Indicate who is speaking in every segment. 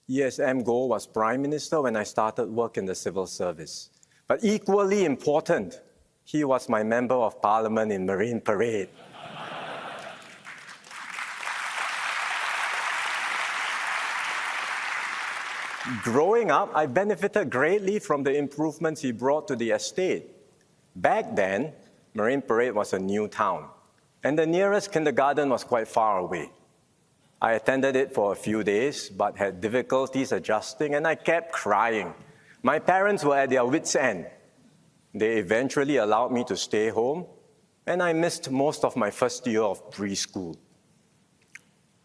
Speaker 1: ESM Goh was Prime Minister when I started work in the civil service. But equally important, he was my Member of Parliament in Marine Parade. Growing up, I benefited greatly from the improvements he brought to the estate. Back then, Marine Parade was a new town, and the nearest kindergarten was quite far away. I attended it for a few days, but had difficulties adjusting, and I kept crying. My parents were at their wits' end. They eventually allowed me to stay home, and I missed most of my first year of preschool.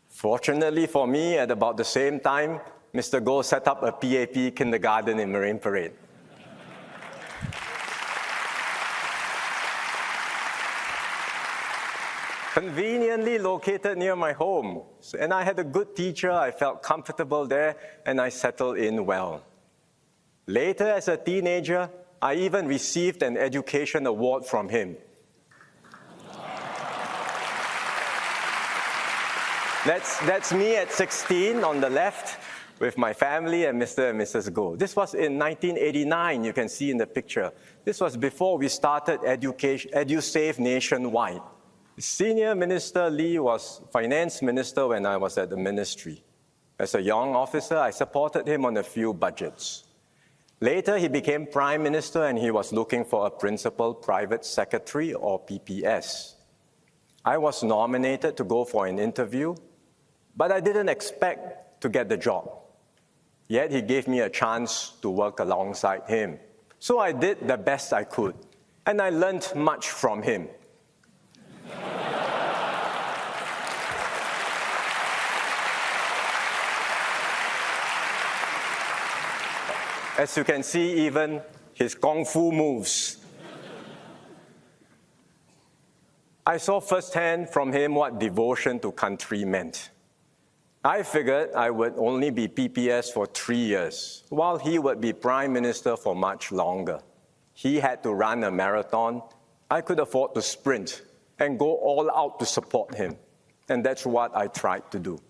Speaker 1: Fortunately for me, at about the same time, Mr. Goh set up a PAP kindergarten in Marine Parade. Conveniently located near my home, and I had a good teacher, I felt comfortable there, and I settled in well. Later, as a teenager, I even received an education award from him. That's me at 16 on the left, with my family and Mr. and Mrs. Goh. This was in 1989, you can see in the picture. This was before we started EduSave nationwide. Senior Minister Lee was Finance Minister when I was at the ministry. As a young officer, I supported him on a few budgets. Later, he became Prime Minister and he was looking for a Principal Private Secretary, or PPS. I was nominated to go for an interview, but I didn't expect to get the job. Yet he gave me a chance to work alongside him. So I did the best I could, and I learned much from him. As you can see, even his kung fu moves. I saw firsthand from him what devotion to country meant. I figured I would only be PPS for 3 years, while he would be Prime Minister for much longer. He had to run a marathon. I could afford to sprint and go all out to support him. And that's what I tried to do.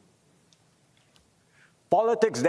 Speaker 1: Politics